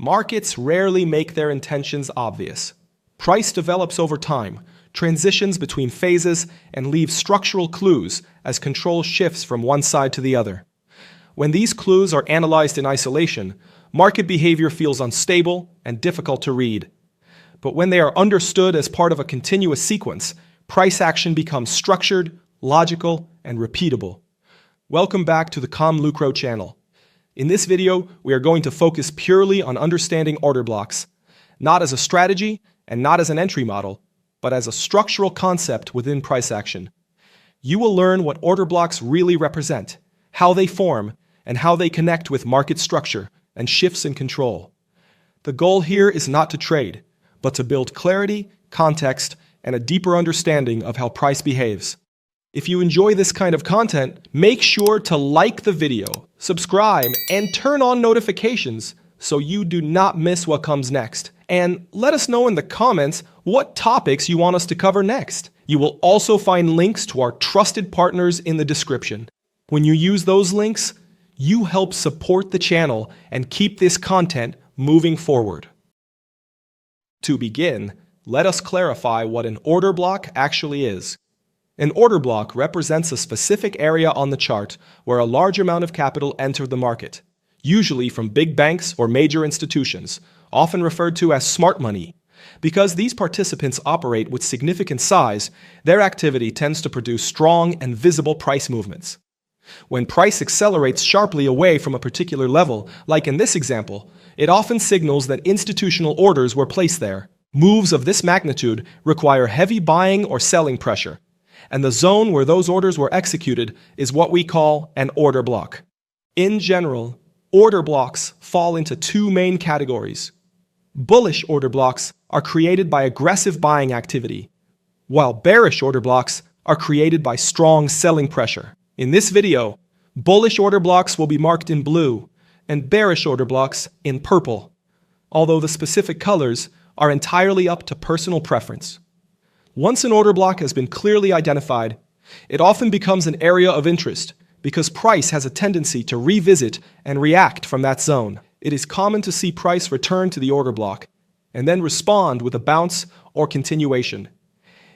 Markets rarely make their intentions obvious. Price develops over time, transitions between phases, and leaves structural clues as control shifts from one side to the other. When these clues are analyzed in isolation, market behavior feels unstable and difficult to read. But when they are understood as part of a continuous sequence, price action becomes structured, logical, and repeatable. Welcome back to the ComLucro channel. In this video, we are going to focus purely on understanding order blocks, not as a strategy and not as an entry model, but as a structural concept within price action. You will learn what order blocks really represent, how they form, and how they connect with market structure and shifts in control. The goal here is not to trade, but to build clarity, context, and a deeper understanding of how price behaves. If you enjoy this kind of content, make sure to like the video, subscribe, and turn on notifications so you do not miss what comes next. And let us know in the comments what topics you want us to cover next. You will also find links to our trusted partners in the description. When you use those links, you help support the channel and keep this content moving forward. To begin, let us clarify what an order block actually is. An order block represents a specific area on the chart where a large amount of capital entered the market, usually from big banks or major institutions, often referred to as smart money. Because these participants operate with significant size, their activity tends to produce strong and visible price movements. When price accelerates sharply away from a particular level, like in this example, it often signals that institutional orders were placed there. Moves of this magnitude require heavy buying or selling pressure, and the zone where those orders were executed is what we call an order block. In general, order blocks fall into two main categories. Bullish order blocks are created by aggressive buying activity, while bearish order blocks are created by strong selling pressure. In this video, bullish order blocks will be marked in blue and bearish order blocks in purple, although the specific colors are entirely up to personal preference. Once an order block has been clearly identified, it often becomes an area of interest because price has a tendency to revisit and react from that zone. It is common to see price return to the order block and then respond with a bounce or continuation.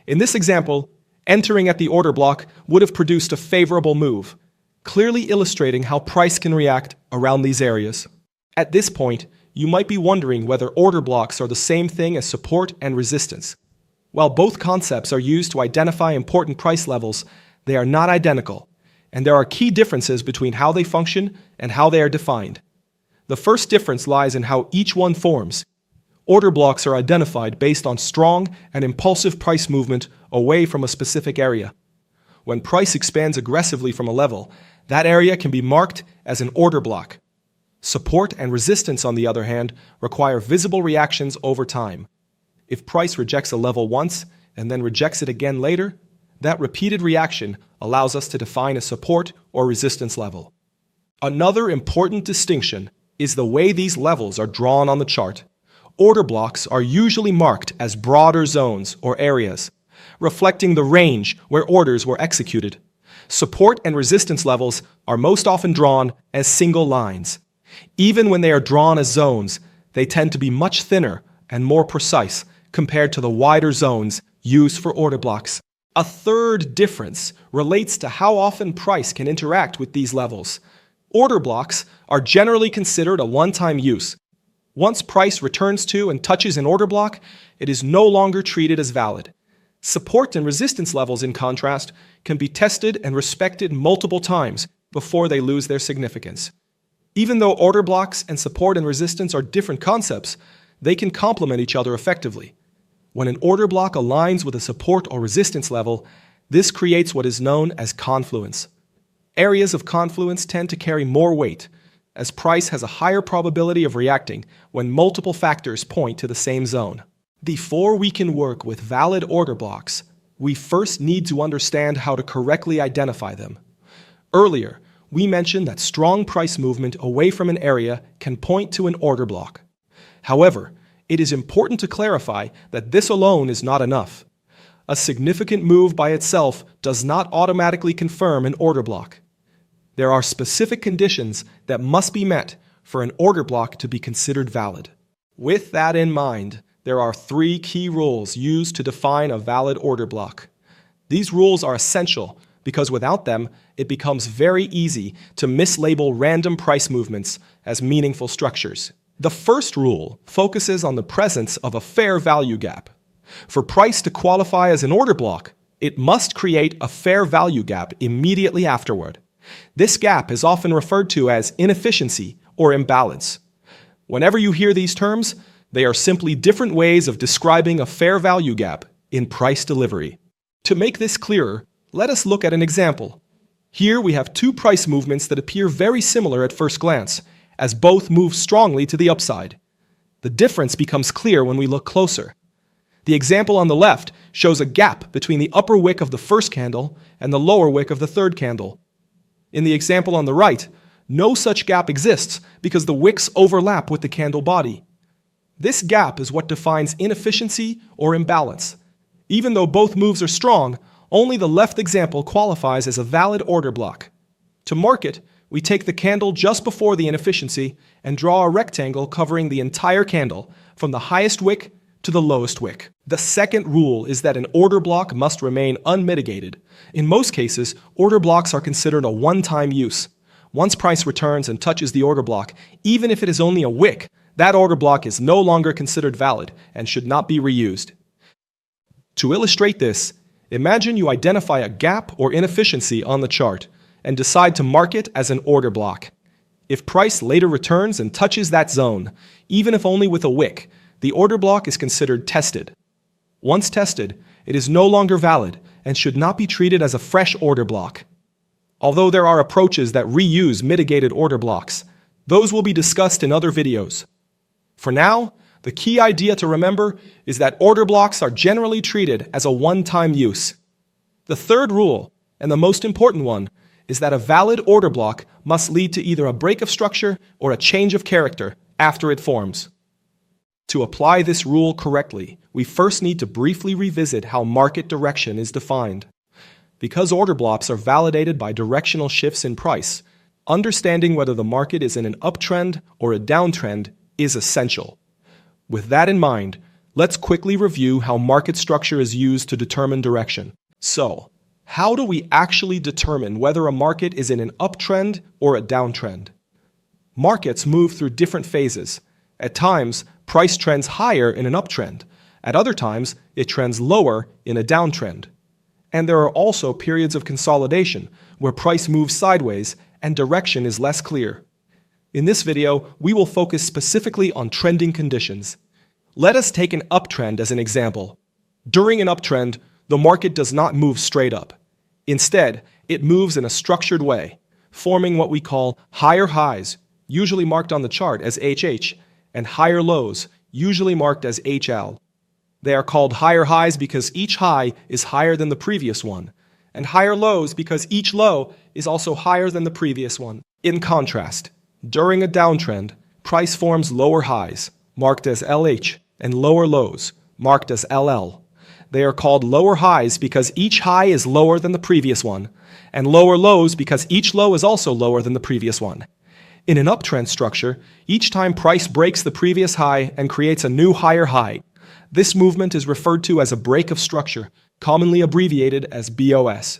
In this example, entering at the order block would have produced a favorable move, clearly illustrating how price can react around these areas. At this point, you might be wondering whether order blocks are the same thing as support and resistance. While both concepts are used to identify important price levels, they are not identical, and there are key differences between how they function and how they are defined. The first difference lies in how each one forms. Order blocks are identified based on strong and impulsive price movement away from a specific area. When price expands aggressively from a level, that area can be marked as an order block. Support and resistance, on the other hand, require visible reactions over time. If price rejects a level once and then rejects it again later, that repeated reaction allows us to define a support or resistance level. Another important distinction is the way these levels are drawn on the chart. Order blocks are usually marked as broader zones or areas, reflecting the range where orders were executed. Support and resistance levels are most often drawn as single lines. Even when they are drawn as zones, they tend to be much thinner and more precise compared to the wider zones used for order blocks. A third difference relates to how often price can interact with these levels. Order blocks are generally considered a one-time use. Once price returns to and touches an order block, it is no longer treated as valid. Support and resistance levels, in contrast, can be tested and respected multiple times before they lose their significance. Even though order blocks and support and resistance are different concepts, they can complement each other effectively. When an order block aligns with a support or resistance level, this creates what is known as confluence. Areas of confluence tend to carry more weight, as price has a higher probability of reacting when multiple factors point to the same zone. Before we can work with valid order blocks, we first need to understand how to correctly identify them. Earlier, we mentioned that strong price movement away from an area can point to an order block. However, it is important to clarify that this alone is not enough. A significant move by itself does not automatically confirm an order block. There are specific conditions that must be met for an order block to be considered valid. With that in mind, there are 3 key rules used to define a valid order block. These rules are essential because without them, it becomes very easy to mislabel random price movements as meaningful structures. The first rule focuses on the presence of a fair value gap. For price to qualify as an order block, it must create a fair value gap immediately afterward. This gap is often referred to as inefficiency or imbalance. Whenever you hear these terms, they are simply different ways of describing a fair value gap in price delivery. To make this clearer, let us look at an example. Here we have 2 price movements that appear very similar at first glance, as both move strongly to the upside. The difference becomes clear when we look closer. The example on the left shows a gap between the upper wick of the first candle and the lower wick of the third candle. In the example on the right, no such gap exists because the wicks overlap with the candle body. This gap is what defines inefficiency or imbalance. Even though both moves are strong, only the left example qualifies as a valid order block. To mark it, we take the candle just before the inefficiency and draw a rectangle covering the entire candle from the highest wick to the lowest wick. The second rule is that an order block must remain unmitigated. In most cases, order blocks are considered a one-time use. Once price returns and touches the order block, even if it is only a wick, that order block is no longer considered valid and should not be reused. To illustrate this, imagine you identify a gap or inefficiency on the chart and decide to mark it as an order block. If price later returns and touches that zone, even if only with a wick, the order block is considered tested. Once tested, it is no longer valid and should not be treated as a fresh order block. Although there are approaches that reuse mitigated order blocks, those will be discussed in other videos. For now, the key idea to remember is that order blocks are generally treated as a one-time use. The third rule, and the most important one, is that a valid order block must lead to either a break of structure or a change of character after it forms. To apply this rule correctly, we first need to briefly revisit how market direction is defined. Because order blocks are validated by directional shifts in price, understanding whether the market is in an uptrend or a downtrend is essential. With that in mind, let's quickly review how market structure is used to determine direction. So, how do we actually determine whether a market is in an uptrend or a downtrend? Markets move through different phases. At times, price trends higher in an uptrend. At other times, it trends lower in a downtrend. And there are also periods of consolidation where price moves sideways and direction is less clear. In this video, we will focus specifically on trending conditions. Let us take an uptrend as an example. During an uptrend, the market does not move straight up. Instead, it moves in a structured way, forming what we call higher highs, usually marked on the chart as HH, and higher lows, usually marked as HL. They are called higher highs because each high is higher than the previous one, and higher lows because each low is also higher than the previous one. In contrast, during a downtrend, price forms lower highs, marked as LH, and lower lows, marked as LL. They are called lower highs because each high is lower than the previous one, and lower lows because each low is also lower than the previous one. In an uptrend structure, each time price breaks the previous high and creates a new higher high, this movement is referred to as a break of structure, commonly abbreviated as BOS.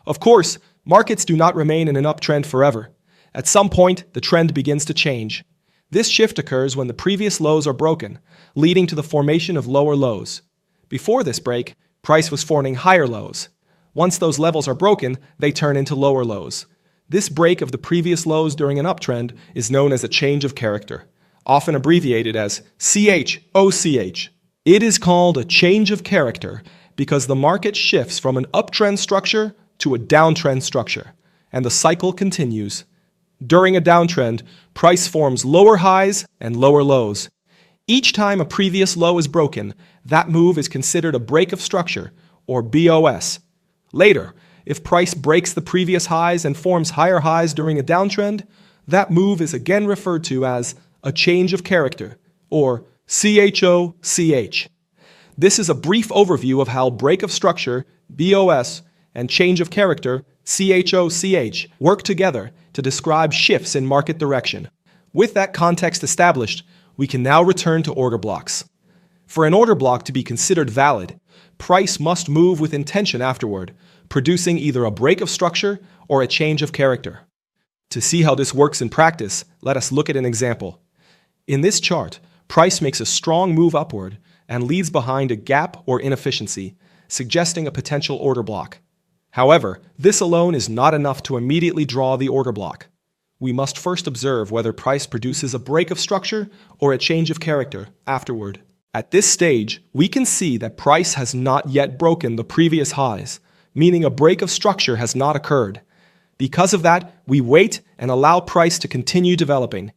Of course, markets do not remain in an uptrend forever. At some point, the trend begins to change. This shift occurs when the previous lows are broken, leading to the formation of lower lows. Before this break, price was forming higher lows. Once those levels are broken, they turn into lower lows. This break of the previous lows during an uptrend is known as a change of character, often abbreviated as CHoCH. It is called a change of character because the market shifts from an uptrend structure to a downtrend structure, and the cycle continues. During a downtrend, price forms lower highs and lower lows. Each time a previous low is broken, that move is considered a break of structure, or BOS. Later, if price breaks the previous highs and forms higher highs during a downtrend, that move is again referred to as a change of character, or CHoCH. This is a brief overview of how break of structure, BOS, and change of character, CHoCH, work together to describe shifts in market direction. With that context established, we can now return to order blocks. For an order block to be considered valid, price must move with intention afterward, producing either a break of structure or a change of character. To see how this works in practice, let us look at an example. In this chart, price makes a strong move upward and leaves behind a gap or inefficiency, suggesting a potential order block. However, this alone is not enough to immediately draw the order block. We must first observe whether price produces a break of structure or a change of character afterward. At this stage, we can see that price has not yet broken the previous highs, meaning a break of structure has not occurred. Because of that, we wait and allow price to continue developing.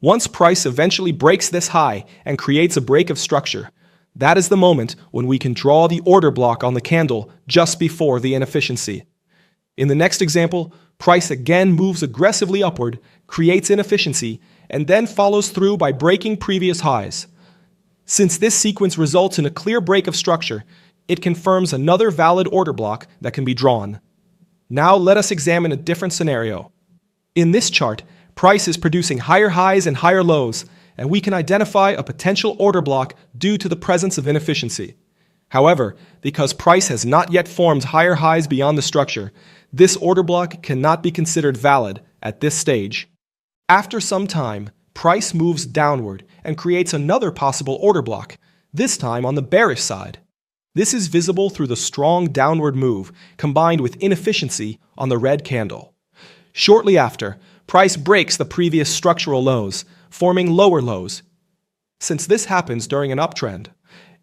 Once price eventually breaks this high and creates a break of structure, that is the moment when we can draw the order block on the candle just before the inefficiency. In the next example, price again moves aggressively upward, creates inefficiency, and then follows through by breaking previous highs. Since this sequence results in a clear break of structure, it confirms another valid order block that can be drawn. Now let us examine a different scenario. In this chart, price is producing higher highs and higher lows, and we can identify a potential order block due to the presence of inefficiency. However, because price has not yet formed higher highs beyond the structure, this order block cannot be considered valid at this stage. After some time, price moves downward and creates another possible order block, this time on the bearish side. This is visible through the strong downward move combined with inefficiency on the red candle. Shortly after, price breaks the previous structural lows, forming lower lows. Since this happens during an uptrend,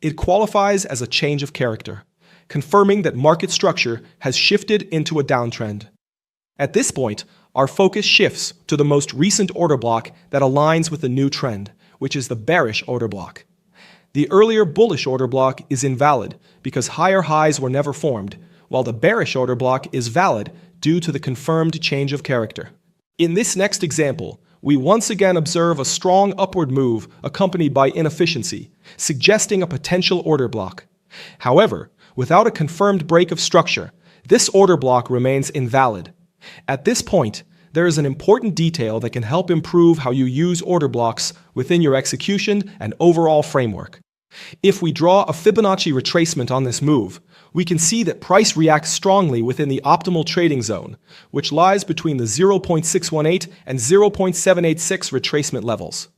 it qualifies as a change of character, confirming that market structure has shifted into a downtrend. At this point, our focus shifts to the most recent order block that aligns with the new trend, which is the bearish order block. The earlier bullish order block is invalid because higher highs were never formed, while the bearish order block is valid due to the confirmed change of character. In this next example, we once again observe a strong upward move accompanied by inefficiency, suggesting a potential order block. However, without a confirmed break of structure, this order block remains invalid. At this point, there is an important detail that can help improve how you use order blocks within your execution and overall framework. If we draw a Fibonacci retracement on this move, we can see that price reacts strongly within the optimal trading zone, which lies between the 0.618 and 0.786 retracement levels.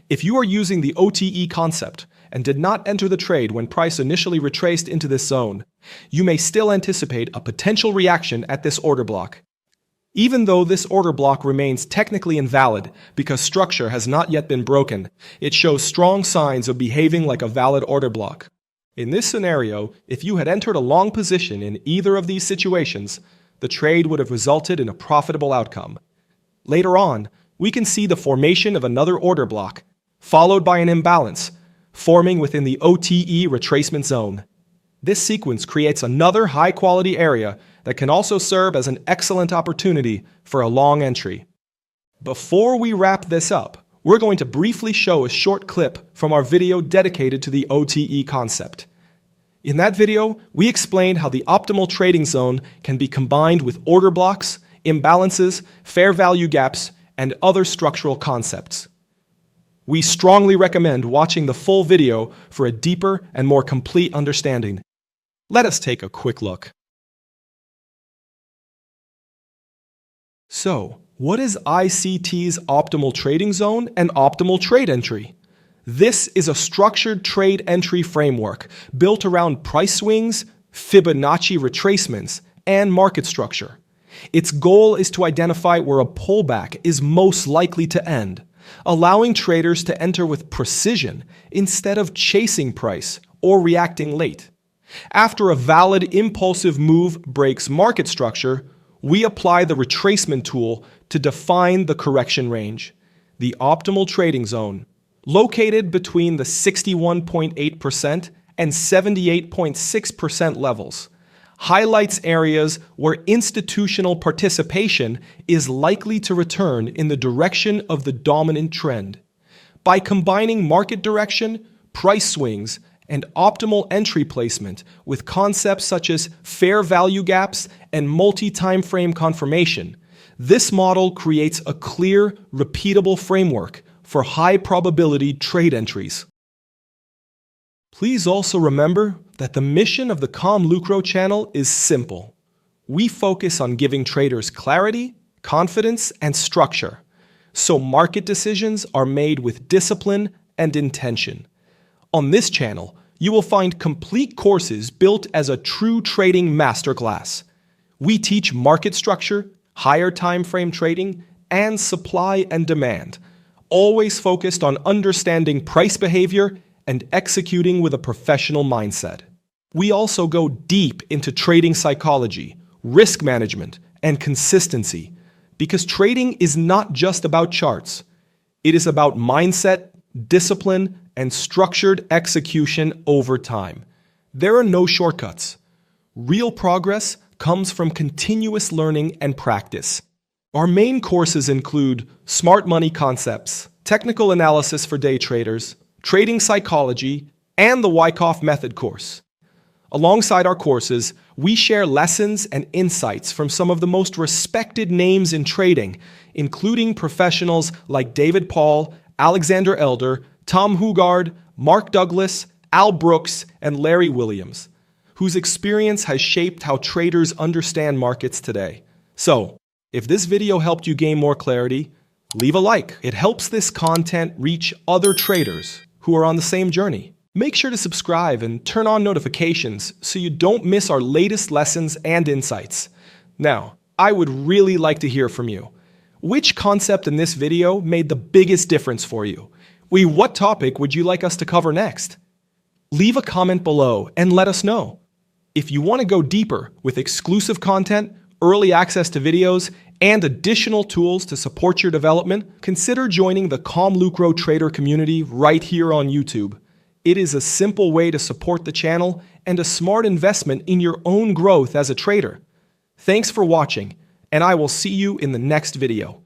If you are using the OTE concept and did not enter the trade when price initially retraced into this zone, you may still anticipate a potential reaction at this order block. Even though this order block remains technically invalid because structure has not yet been broken, it shows strong signs of behaving like a valid order block. In this scenario, if you had entered a long position in either of these situations, the trade would have resulted in a profitable outcome. Later on, we can see the formation of another order block, followed by an imbalance, forming within the OTE retracement zone. This sequence creates another high-quality area that can also serve as an excellent opportunity for a long entry. Before we wrap this up, we're going to briefly show a short clip from our video dedicated to the OTE concept. In that video, we explained how the optimal trading zone can be combined with order blocks, imbalances, fair value gaps, and other structural concepts. We strongly recommend watching the full video for a deeper and more complete understanding. Let us take a quick look. So, what is ICT's optimal trading zone and optimal trade entry? This is a structured trade entry framework built around price swings, Fibonacci retracements, and market structure. Its goal is to identify where a pullback is most likely to end, allowing traders to enter with precision instead of chasing price or reacting late. After a valid impulsive move breaks market structure, we apply the retracement tool to define the correction range. The optimal trading zone, located between the 61.8% and 78.6% levels, highlights areas where institutional participation is likely to return in the direction of the dominant trend. By combining market direction, price swings, and optimal entry placement with concepts such as fair value gaps and multi-time frame confirmation, This model creates a clear, repeatable framework for high-probability trade entries. Please also remember that the mission of the ComLucro channel is simple. We focus on giving traders clarity, confidence, and structure, so market decisions are made with discipline and intention. On this channel, you will find complete courses built as a true trading masterclass. We teach market structure, higher time frame trading, and supply and demand, always focused on understanding price behavior and executing with a professional mindset. We also go deep into trading psychology, risk management, and consistency, because trading is not just about charts. It is about mindset, discipline, and structured execution over time. There are no shortcuts. Real progress comes from continuous learning and practice. Our main courses include smart money concepts, technical analysis for day traders, trading psychology, and the Wyckoff method course. Alongside our courses, we share lessons and insights from some of the most respected names in trading, including professionals like David Paul, Alexander Elder, Tom Hugard, Mark Douglas, Al Brooks, and Larry Williams, whose experience has shaped how traders understand markets today. So, if this video helped you gain more clarity, leave a like. It helps this content reach other traders who are on the same journey. Make sure to subscribe and turn on notifications so you don't miss our latest lessons and insights. Now, I would really like to hear from you. Which concept in this video made the biggest difference for you? What topic would you like us to cover next? Leave a comment below and let us know. If you want to go deeper with exclusive content, early access to videos, and additional tools to support your development, consider joining the ComLucro Trader community right here on YouTube. It is a simple way to support the channel and a smart investment in your own growth as a trader. Thanks for watching, and I will see you in the next video.